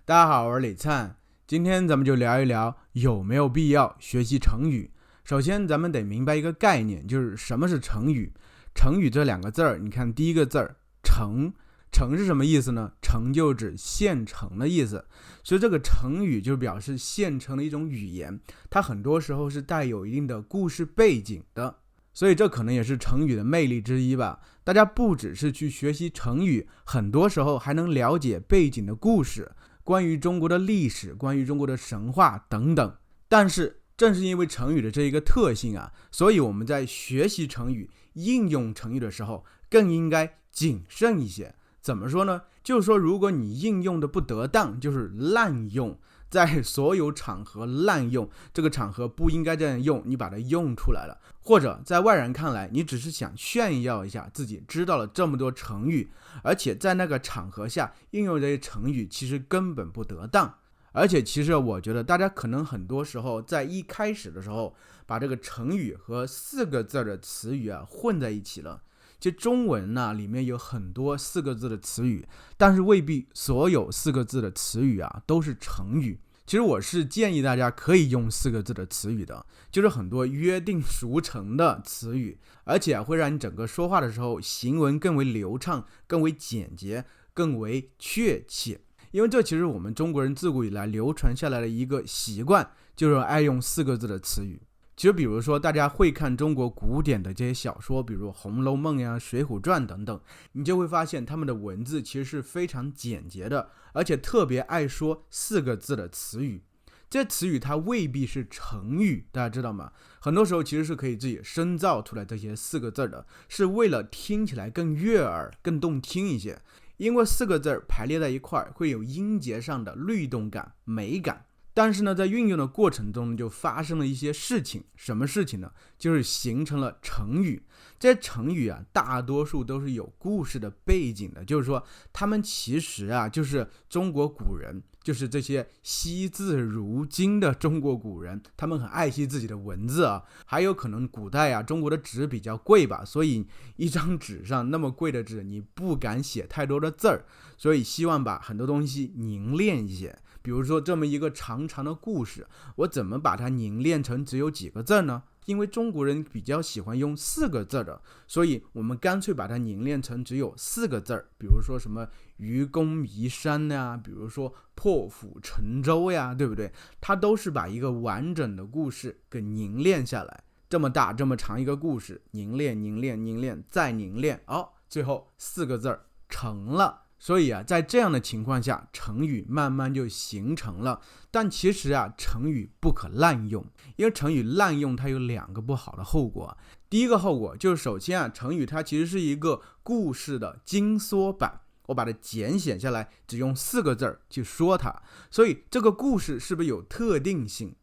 大家好，我是李灿，今天咱们就聊一聊有没有必要学习成语。首先咱们得明白一个概念，就是什么是成语。成语这两个字儿，你看第一个字儿成，成是什么意思呢？成就指现成的意思，所以这个成语就表示现成的一种语言，它很多时候是带有一定的故事背景的，所以这可能也是成语的魅力之一吧。大家不只是去学习成语，很多时候还能了解背景的故事，关于中国的历史，关于中国的神话等等。但是正是因为成语的这一个特性啊，所以我们在学习成语、应用成语的时候更应该谨慎一些。怎么说呢？就是说如果你应用的不得当，就是滥用，在所有场合滥用，这个场合不应该这样用，你把它用出来了，或者在外人看来你只是想炫耀一下自己知道了这么多成语，而且在那个场合下应用这些成语其实根本不得当。而且其实我觉得大家可能很多时候在一开始的时候把这个成语和四个字的词语混在一起了。其实中文里面有很多四个字的词语，但是未必所有四个字的词语都是成语。其实我是建议大家可以用四个字的词语的，就是很多约定俗成的词语，而且会让你整个说话的时候行文更为流畅，更为简洁，更为确切。因为这其实我们中国人自古以来流传下来的一个习惯，就是爱用四个字的词语。其实比如说大家会看中国古典的这些小说，比如《红楼梦》呀、《水浒传》等等，你就会发现他们的文字其实是非常简洁的，而且特别爱说四个字的词语。这些词语它未必是成语，大家知道吗？很多时候其实是可以自己深造出来这些四个字的，是为了听起来更悦耳、更动听一些。因为四个字排列在一块会有音节上的律动感、美感。但是呢，在运用的过程中就发生了一些事情。什么事情呢？就是形成了成语。这些成语大多数都是有故事的背景的，就是说他们其实就是中国古人，就是这些惜字如金的中国古人，他们很爱惜自己的文字还有可能古代中国的纸比较贵吧，所以一张纸上那么贵的纸，你不敢写太多的字儿，所以希望把很多东西凝练一些。比如说这么一个长长的故事，我怎么把它凝练成只有几个字呢？因为中国人比较喜欢用四个字的，所以我们干脆把它凝练成只有四个字。比如说什么愚公移山呀，比如说破釜沉舟呀，对不对？它都是把一个完整的故事给凝练下来。这么大这么长一个故事，凝练凝练凝练再凝练，最后四个字成了。所以在这样的情况下，成语慢慢就形成了。但其实成语不可滥用，因为成语滥用它有两个不好的后果。第一个后果就是，首先成语它其实是一个故事的精缩版，我把它简写下来，只用四个字去说它，所以这个故事是不是有特定性？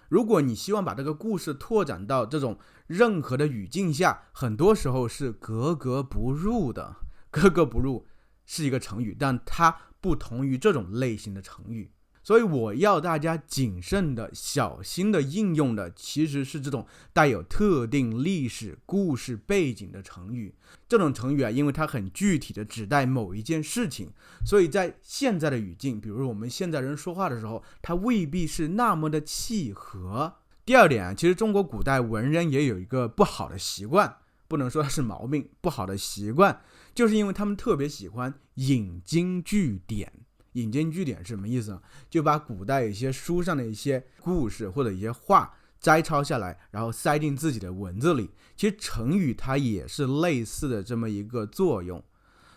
如果你希望把这个故事拓展到这种任何的语境下，很多时候是格格不入的。格格不入是一个成语，但它不同于这种类型的成语。所以我要大家谨慎的、小心的应用的其实是这种带有特定历史故事背景的成语。这种成语因为它很具体的指代某一件事情，所以在现在的语境，比如我们现在人说话的时候，它未必是那么的契合。第二点其实中国古代文人也有一个不好的习惯，不能说它是毛病，不好的习惯，就是因为他们特别喜欢引经据典。引经据典是什么意思呢？就把古代一些书上的一些故事或者一些话摘抄下来，然后塞进自己的文字里。其实成语它也是类似的这么一个作用，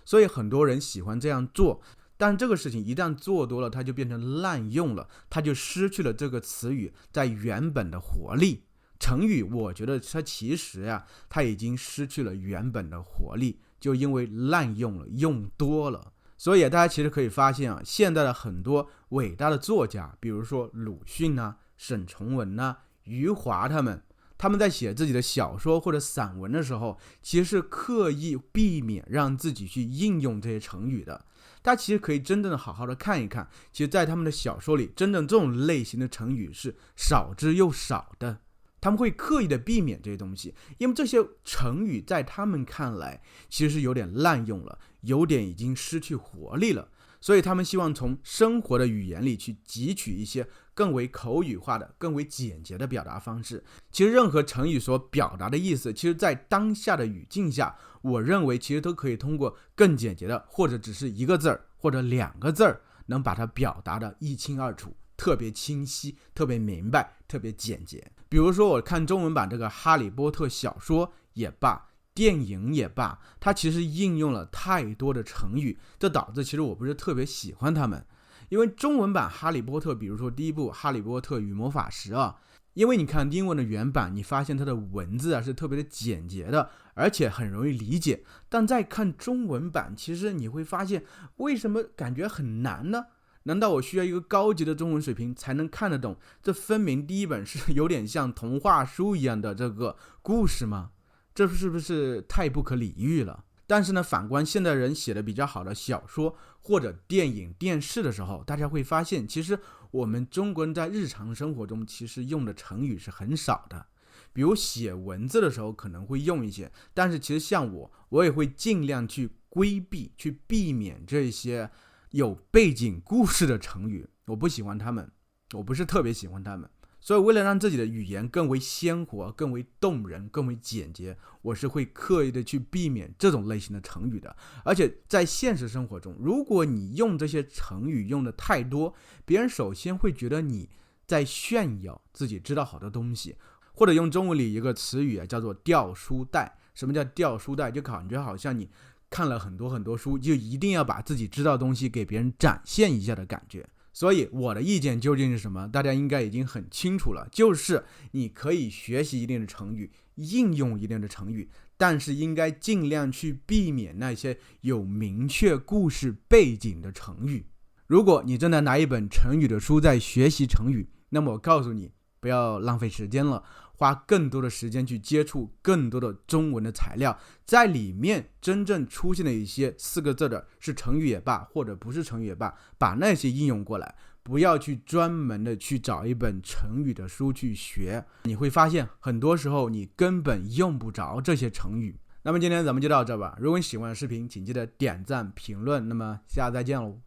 所以很多人喜欢这样做。但这个事情一旦做多了，它就变成滥用了，它就失去了这个词语在原本的活力。成语我觉得它其实它已经失去了原本的活力，就因为滥用了，用多了。所以大家其实可以发现现在的很多伟大的作家，比如说鲁迅沈从文余华他们在写自己的小说或者散文的时候，其实是刻意避免让自己去应用这些成语的。大家其实可以真正的好好的看一看，其实在他们的小说里，真正这种类型的成语是少之又少的。他们会刻意的避免这些东西，因为这些成语在他们看来其实是有点滥用了，有点已经失去活力了。所以他们希望从生活的语言里去汲取一些更为口语化的、更为简洁的表达方式。其实任何成语所表达的意思，其实在当下的语境下，我认为其实都可以通过更简洁的，或者只是一个字儿或者两个字儿，能把它表达的一清二楚，特别清晰，特别明白，特别简洁。比如说我看中文版这个哈利波特小说也罢，电影也罢，它其实应用了太多的成语，这导致其实我不是特别喜欢它们。因为中文版哈利波特，比如说第一部哈利波特与魔法石啊，因为你看英文的原版，你发现它的文字是特别的简洁的，而且很容易理解。但再看中文版，其实你会发现为什么感觉很难呢？难道我需要一个高级的中文水平才能看得懂？这分明第一本是有点像童话书一样的这个故事吗？这是不是太不可理喻了？但是呢，反观现代人写的比较好的小说或者电影、电视的时候，大家会发现，其实我们中国人在日常生活中其实用的成语是很少的。比如写文字的时候可能会用一些，但是其实像我也会尽量去规避、去避免这些有背景故事的成语，我不喜欢他们，我不是特别喜欢他们。所以为了让自己的语言更为鲜活、更为动人、更为简洁，我是会刻意的去避免这种类型的成语的。而且在现实生活中，如果你用这些成语用的太多，别人首先会觉得你在炫耀自己知道好多东西，或者用中文里一个词语叫做掉书袋。什么叫掉书袋？就感觉好像你看了很多很多书，就一定要把自己知道的东西给别人展现一下的感觉。所以我的意见究竟是什么？大家应该已经很清楚了，就是你可以学习一定的成语，应用一定的成语，但是应该尽量去避免那些有明确故事背景的成语。如果你正在拿一本成语的书在学习成语，那么我告诉你，不要浪费时间了，花更多的时间去接触更多的中文的材料，在里面真正出现的一些4个字的是成语也罢，或者不是成语也罢，把那些应用过来，不要去专门的去找一本成语的书去学，你会发现很多时候你根本用不着这些成语。那么今天咱们就到这吧，如果你喜欢的视频，请记得点赞评论，那么下次再见喽。